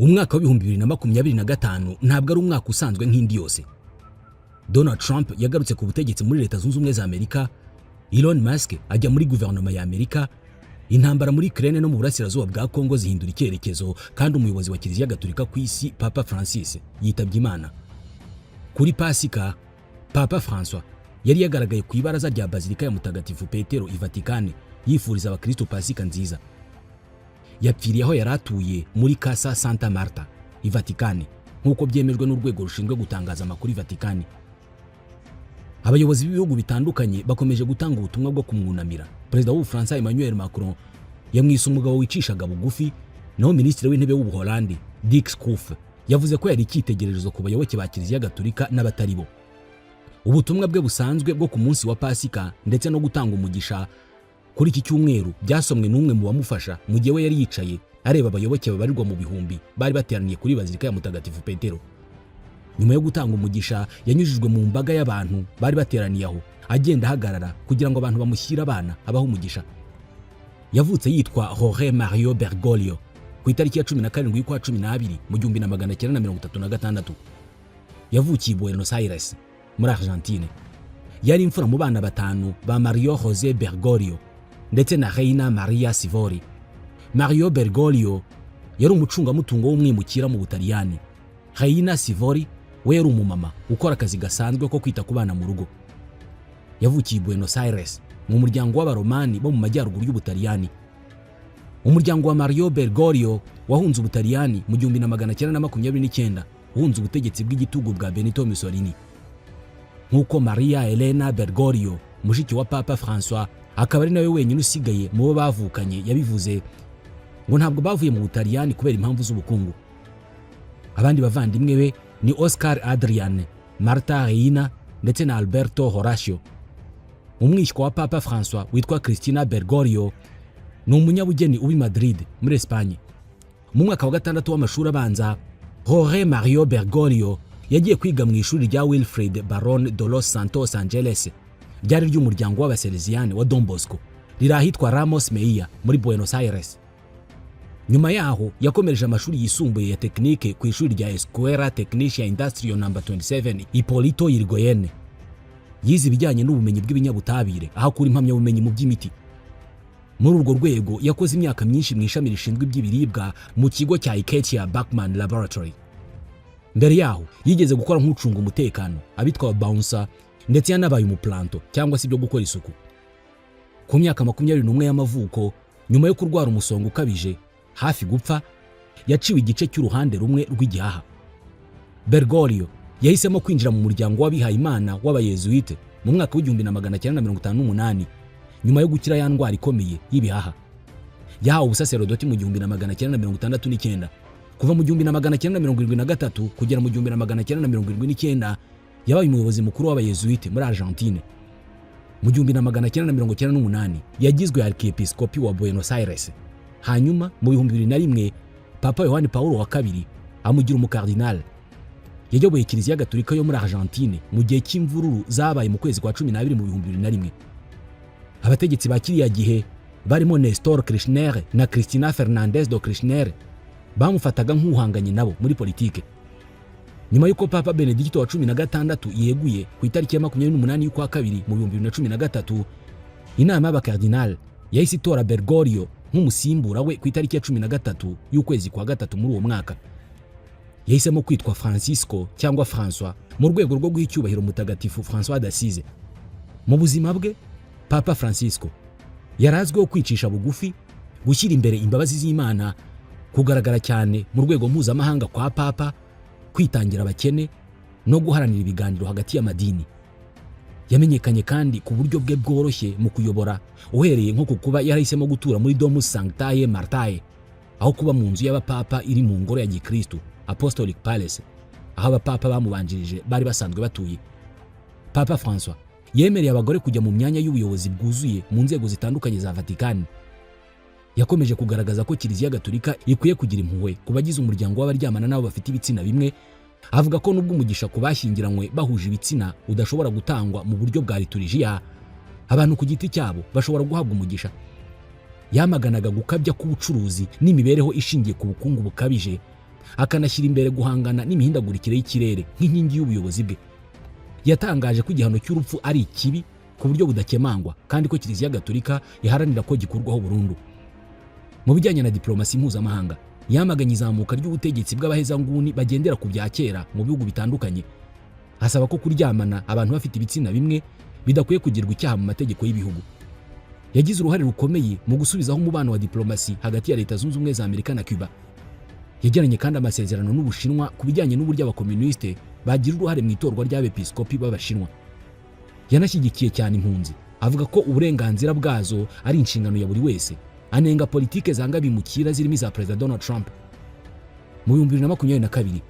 Umwaka wa 2025 ntabwo ari umwaka usanzwe nk'indi yose. Donald Trump yagarutse ku butegetsi muri Leta Zunze Ubumwe za Amerika, Elon Musk ajya muri guverinoma ya Amerika, intambara muri Ukraine no mu burasirazuba bwa Kongo zihindura icyerekezo, kandi umuyobozi wa Kiliziya Gatolika ku isi Papa Francis yitabye Imana. Kuri Pasika, Papa François yari yagaragaye ku ibaraza rya Bazilika ya Mutagatifu Petero i Vatican yifuriza abakristo Pasika nziza. Yapfiriye aho yaratuye muri Casa Santa Marta i Vatican, nkuko byemejwe n'urwego rushinzwe gutangaza amakuru i Vatican. Abayobozi b'ibihugu bitandukanye bakomeje gutanga ubutumwa bwo kumwunamira. Perezida w'u Faransa Emmanuel Macron yamwise umugabo wicishaga bugufi, naho Minisitiri w'Intebe w'u Buholandi Dick Schoof yavuze ko yari icyitegererezo ku bayoboke ba Kiliziya Gatolika n'abatari bo. Ubutumwa bwe busanzwe bwo ku munsi wa Pasika ndetse no gutanga umugisha kuri iki cyumweru byasomwe n'umwe mu bamufasha mu gihe we yari yicaye areba abayoboke babarirwa mu bihumbi bari bateraniye kuri Bazilika ya Mutagatifu Petero. Nyuma yo gutanga umugisha yanyujijwe mu mbaga y'abantu bari bateraniye aho, agenda ahagarara kugira ngo abantu bamushyire abana abaho umugisha. Yavutse yitwa Jorge Mario Bergoglio ku itariki ya 17 y'ukwa 12 mu 1936. Yavukiye Buenos Aires muri Argentine. Yari imfura mu bana batanu ba Mario José Bergoglio ndetse na Reina Maria Sivori. Mario Bergoglio yari umucungamutungo w'umwimukira mu Butaliyani. Reina Sivori we yari umumama ukora akazi gasanzwe ko kwita ku bana mu rugo. Yavukiye Buenos Aires mu muryango w'abaromani bo mu majyaruguru y'Ubutaliyani. Umuryango wa Mario Bergoglio wahunze Ubutaliyani mu 1929 uhunze ubutegetsi bw'igitugu bwa Benito Mussolini. Nkuko Maria Elena Bergoglio, mushiki wa Papa François, akaba ari nawe wenyine usigaye mu bo bavukanye, yabivuze ngo ntabwo bavuye mu Butaliyani kubera impamvu z'ubukungu. Abandi bavandimwe be ni Oscar Adriane, Marta Reina ndetse na Alberto Horacio. Umwishywa wa Papa François witwa Cristina Bergoglio ni umunyabugeni ubi Madrid muri Espagne. Mu mwaka wa 6 w'amashuri abanza, Jorge Mario Bergoglio yagiye kwiga mu ishuri rya Wilfred Baron de los Santos Angeles, ryari ry'umuryango w'abaseleziyani wa Don Bosco, riri ahitwa Ramos Mejia muri Buenos Aires. Nyuma yaho yakomereje amashuri yisumbuye ya tekinike ku ishuri rya Escuela Tecnicia Industrial No. 27 Hipólito Yrigoyen. Yize ibijyanye n'ubumenyi bw'ibinyabutabire aho akura impamyabumenyi mu by'imiti. Muri urwo rwego yakoze imyaka myinshi mu ishami rishinzwe iby'ibiribwa mu kigo cya Iketia Bachmann Laboratory. Mbere yaho yigeze gukora nk'ucunga umutekano, abitwa bouncer, ndetse yanabaye umuplanto cyangwa se ibyo gukora isuku. Ku myaka 21 y'amavuko, nyuma yo kurwara umusonga ukabije hafi gupfa, yaciwe igice cy'uruhande rumwe rw'igihaha. Bergoglio yahisemo kwinjira mu muryango w'abihaye Imana w'abayezuite mu mwaka w'1958 nyuma yo gukira ya ndwara ikomeye y'ibihaha. Yahawe ubusaserodoti mu 1969. Kuva mu 1973 kugera mu 1979 yabaye umuyobozi mukuru w'abayezuite muri Argentine. Mu 1998 yagizwe archiepiscopi wa Buenos Aires. Hanyuma mu 2001 Papa Yohani Paulo wa kabiri amugira umukardinal. Yayoboye Kiliziya Gatolika yo muri Argentine mu gihe cy'imvururu zabaye mu kwezi kwa 12 mu 2001. Abategetsi ba kiriya gihe barimo Néstor Kirchner na Cristina Fernández de Kirchner bamufataga nk'uhanganye nabo muri politike. Nyuma y'uko Papa Benedicto wa 16 yeguye ku itariki ya 28 y'ukwa kabiri mu 2013, inama y'abakardinal yahise itora Bergoglio nk'umusimbura we ku itariki ya 13 y'ukwezi kwa gatatu muri uwo mwaka. Yahisemo kwitwa Francisco cyangwa François mu rwego rwo guha icyubahiro Mutagatifu François d'Assise. Mu buzima bwe, Papa Francisco yarazwiho kwicisha bugufi, gushyira imbere imbabazi z'Imana, kugaragara cyane mu rwego mpuzamahanga kwa Papa, kwitangira abakene no guharanira ibiganiro hagati y'amadini. Yamenyekanye kandi ku buryo bwe bworoshye mu kuyobora, uhereye nko kuba yarahisemo gutura muri Domus Sanctae Martae, aho kuba mu nzu y'abapapa iri mu ngoro ya Gikristo, Apostolic Palace, aho abapapa bamubanjirije bari basanzwe batuye. Papa François yemereye abagore kujya mu myanya y'ubuyobozi bwuzuye mu nzego zitandukanye za Vatican. Yakomeje kugaragaza ko Kiliziya Gatolika ikwiye kugira impuhwe ku bagize umuryango w'abaryamana nabo bafite ibitsina bimwe. Avuga ko nubwo umugisha ku bashyingiranywe bahuje ibitsina udashobora gutangwa mu buryo bwa liturujia, abantu ku giti cyabo bashobora guhabwa umugisha. Yamaganaga gukabya k'ubucuruzi n'imibereho ishingiye ku bukungu bukabije, akanashyira imbere guhangana n'imihindagurikire y'ikirere nk'inkingi y'ubuyobozi bwe. Yatangaje ko igihano cy'urupfu ari ikibi ku buryo budakemangwa kandi ko Kiliziya Gatolika iharanira ko gikurwaho burundu. Mu bijyanye na diplomasi mpuzamahanga, yamaganye izamuka ry'ubutegetsi bw'abahezanguni bagendera ku bya kera mu bihugu bitandukanye, asaba ko kuryamana abantu bafite ibitsina bimwe bidakwiye kugirwa icyaha mu mategeko y'ibihugu. Yagize uruhare rukomeye mu gusubizaho umubano wa diplomasi hagati ya Leta Zunze Ubumwe za Amerika na Cuba. Yagiranye kandi amasezerano n'Ubushinwa ku bijyanye n'uburyo abakomuniste bagira uruhare mu itorwa ry'abepiskopi b'Abashinwa. Yanashyigikiye cyane impunzi, avuga ko uburenganzira bwazo ari inshingano ya buri wese, anenga politike zanga bimukira zirimo za Perezida Donald Trump. Mu 2022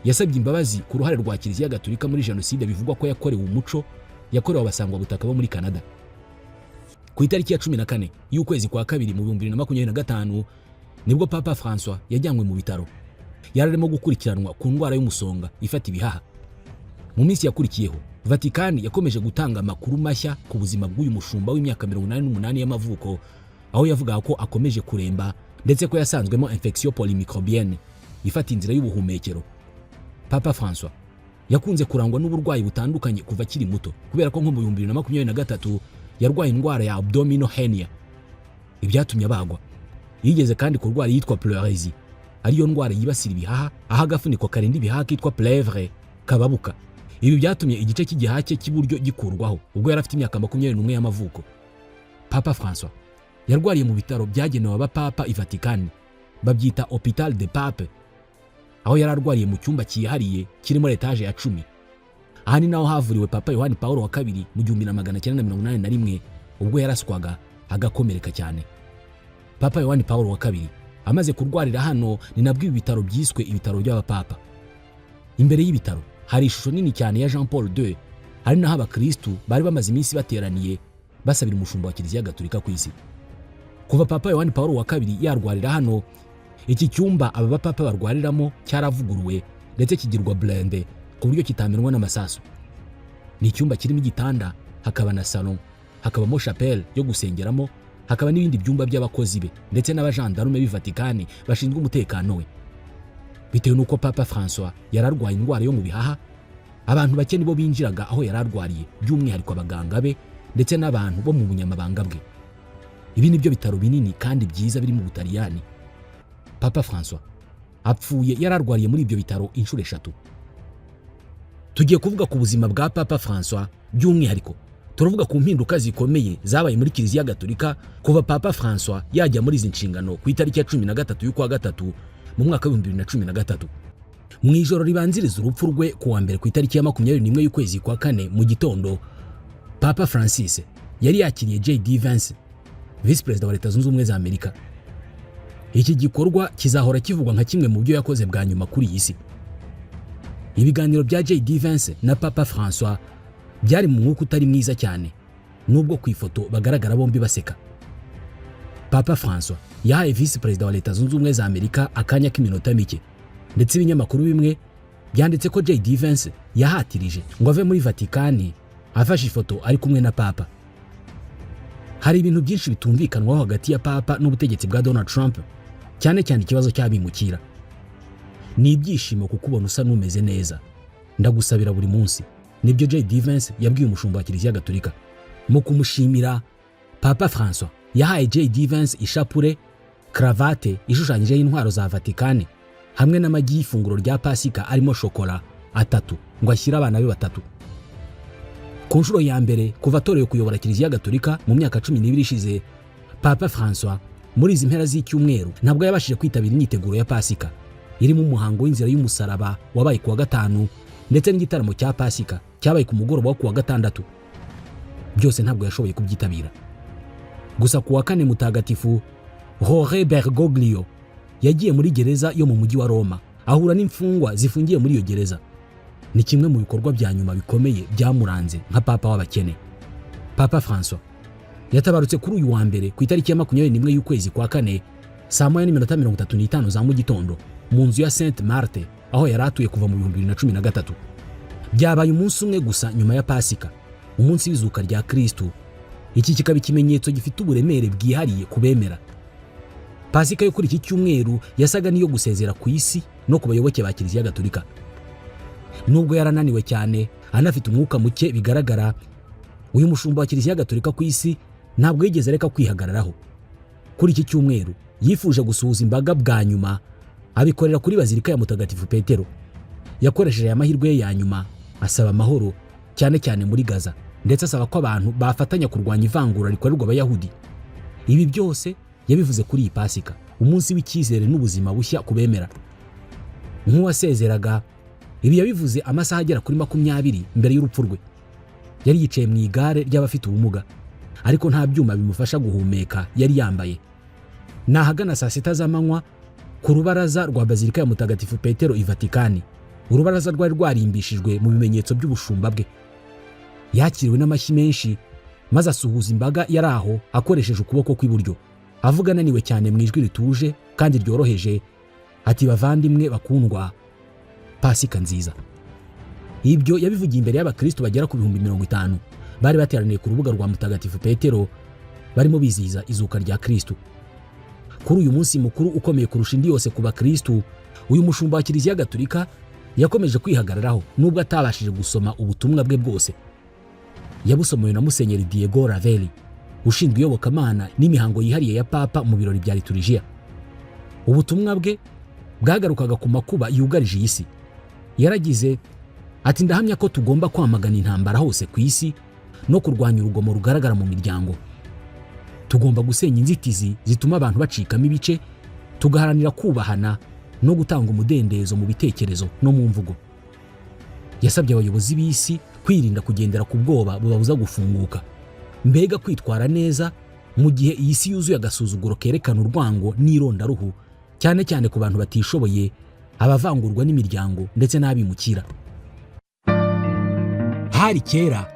yasabye imbabazi ku ruhare rwa Kiliziya Gatolika muri jenoside bivugwa ko yakorewe umuco yakorewe abasangwa butaka bo muri Canada. Ku itariki ya 14 y'ukwezi kwa kabiri mu 2025 nibwo Papa François yajyanywe mu bitaro. Yararimo gukurikiranwa ku ndwara y'umusonga ifata ibihaha. Mu minsi yakurikiyeho, Vatican yakomeje gutanga amakuru mashya ku buzima bw'uyu mushumba w'imyaka 88 y'amavuko, aho yavuga ko akomeje kuremba ndetse ko yasanzwemo infection polymicrobienne ifata inzira y'ubuhumekero. Papa François yakunze kurangwa n'uburwayi butandukanye kuva akiri muto, kubera ko nko mu 2023 yarwaye indwara ya abdominal hernia ibyatumye abagwa. Yigeze kandi kurwara yitwa pleurésie, ariyo ndwara yibasira ibihaha aho agafuniko karinda ibihaha kitwa plèvre kababuka. Ibi byatumye igice cy'igihaha cye cy'iburyo gikurwaho ubwo yari afite imyaka 21 y'amavuko. Papa François yarwariye mu bitaro byagenewe abapapa i Vatican, babyita Hôpital des Papes, aho yari arwariye mu cyumba cyihariye kirimo etage ya 10. Aha ni naho havuriwe Papa Yohani Paulo wa kabiri mu 1981 ubwo yaraswaga agakomereka cyane. Papa Yohani Paulo wa kabiri amaze kurwarira hano ni nabwo ibitaro byiswe ibitaro by'abapapa. Imbere y'ibitaro hari ishusho nini cyane ya Jean Paul II, hari naho abakristu bari bamaze iminsi bateraniye basabira umushumba wa Kiliziya Gatolika ku isi. Kuva Papa Yohani Paulo wa kabiri yarwarira hano, iki cyumba aba bapapa barwariramo cyaravuguruwe ndetse kigirwa blende ku buryo kitamenwa n'amasasu. Ni icyumba kirimo igitanda, hakaba na salon, hakabamo chapelle yo gusengeramo, hakaba n'ibindi byumba by'abakozi be ndetse n'abajandarume b'i Vatican bashinzwe umutekano we. Bitewe nuko Papa François yararwaye indwara yo mu bihaha, abantu bake nibo binjiraga aho yararwariye, by'umwihariko abaganga be ndetse n'abantu bo mu bunyamabanga bwe. Ibi nibyo bitaro binini kandi byiza biri mu Butaliyani. Papa François apfuye yararwariye muri ibyo bitaro inshuro 3. Tugiye kuvuga ku buzima bwa Papa François by'umwihariko. Turavuga ku mpinduka zikomeye zabaye muri Kiliziya Gatolika kuva Papa François yajya muri izi nshingano ku itariki ya 13 y'ukwa gatatu mu mwaka wa 2013. Mu ijoro ribanziriza urupfu rwe ku wa mbere ku itariki ya 21 y'ukwezi kwa kane mu gitondo, Papa Francis yari yakiriye J.D. Vance, Vice President wa Leta Zunze Ubumwe za Amerika. Iki gikorwa kizahora kivugwa nka kimwe mu byo yakoze bwa nyuma kuri iyi si. Ibiganiro bya J.D. Vance na Papa François byari mu mwuka utari mwiza cyane, nubwo ku ifoto bagaragara bombi baseka. Papa François yahaye Vice President wa Leta Zunze Ubumwe za Amerika akanya k'iminota mike, ndetse ibinyamakuru bimwe byanditse ko J.D. Vance yahatirije ngo ave muri Vatican afashe ifoto ari kumwe na Papa. Hari ibintu byinshi bitumvikanwaho hagati ya Papa n'ubutegetsi bwa Donald Trump, cyane cyane ikibazo cy'abimukira. Ni ibyishimo kukubona usa n'umeze neza, ndagusabira buri munsi, nibyo J.D. Vance yabwiye umushumba wa Kiliziya Gatolika. Mu kumushimira, Papa François yahaye J.D. Vance ishapure, cravate ishushanyijeho intwaro za Vatican hamwe n'amagi y'ifunguro rya Pasika arimo shokora 3 ngo ashyire abana be 3. Ku nshuro ya mbere kuva atorewe kuyobora Kiliziya Gatolika mu myaka 12 ishize, Papa François muri izi mpera z'icyumweru ntabwo yabashije kwitabira imyiteguro ya Pasika irimo umuhango w'inzira y'umusaraba wabaye ku wa gatanu ndetse n'igitaramo cya Pasika cyabaye ku mugoroba wo ku wa gatandatu. Byose ntabwo yashoboye kubyitabira. Gusa ku wa kane mutagatifu, Jorge Bergoglio yagiye muri gereza yo mu mujyi wa Roma ahura n'imfungwa zifungiye muri iyo gereza. Ni kimwe mu bikorwa bya nyuma bikomeye byamuranze nka Papa w'abakene. Papa François yatabarutse kuri uyu wa mbere ku itariki ya 21 y'ukwezi kwa kane saa 1:35 za mu gitondo mu nzu ya Sainte Marthe aho yaratuye kuva mu 2013. Byabaye umunsi umwe gusa nyuma ya Pasika, umunsi w'izuka rya Kristo. Iki kikaba ikimenyetso gifite uburemere bwihariye kubemera. Pasika yo kuri iki cyumweru yasaga n'iyo gusezera ku isi no ku bayoboke ba Kiliziya Gatolika. Nubwo yarananiwe cyane anafite umwuka muke bigaragara, uyu mushumba wa Kiliziya Gatolika ku isi ntabwo yigeze reka kwihagararaho. Kuri iki cyumweru yifuje gusuhuza imbaga bwa nyuma, abikorera kuri Bazilika ya Mutagatifu Petero. Yakoresheje amahirwe ye ya nyuma asaba amahoro cyane cyane muri Gaza, ndetse asaba ko abantu bafatanya kurwanya ivangura rikorerwa Abayahudi. Ibi byose yabivuze kuri iyi Pasika, umunsi w'icyizere n'ubuzima bushya kubemera. Nk'uwasezeraga, ibi yabivuze amasaha agera kuri 20 mbere y'urupfu rwe. Yari yicaye mu igare ry'abafite ubumuga, ariko nta byuma bimufasha guhumeka yari yambaye. Nahagana saa 6 z'amanywa ku rubaraza rwa Bazilika ya Mutagatifu Petero i Vatikani. Urubaraza rwari rwarimbishijwe mu bimenyetso by'ubushumba bwe. Yakiriwe n'amashyi menshi maze asuhuza imbaga yari aho akoresheje ukuboko kw'iburyo, avuga ananiwe cyane mu ijwi rituje kandi ryoroheje ati, bavandimwe bakundwa, Pasika nziza. Ibyo yabivugiye imbere y'abakristo bagera ku 50,000 bari bateraniye ku rubuga rwa Mutagatifu Petero, barimo bizihiza izuka rya Kristo. Kuri uyu munsi mukuru ukomeye kurusha indi yose ku bakristo, uyu mushumba wa Kiliziya Gatolika yakomeje kwihagararaho nubwo atabashije gusoma ubutumwa bwe bwose. Yabusomoye na Musenyeri Diego Ravelli, ushinzwe iyobokamana n'imihango yihariye ya Papa mu birori bya liturujia. Ubutumwa bwe bwagarukaga ku makuba yugarije isi. Yaragize ati, ndahamya ko tugomba kwamagana intambara hose ku isi no kurwanya urugomo rugaragara mu miryango. Tugomba gusenya inzitizi zituma abantu bacikamo ibice, tugaharanira kubahana no gutanga umudendezo mu bitekerezo no mu mvugo. Yasabye abayobozi b'isi kwirinda kugendera ku bwoba bubabuza gufunguka, mbega kwitwara neza mu gihe iyi si yuzuye agasuzuguro kerekana urwango n'irondaruhu, cyane cyane ku bantu batishoboye, abavangurwa n'imiryango ndetse n'abimukira. Hari kera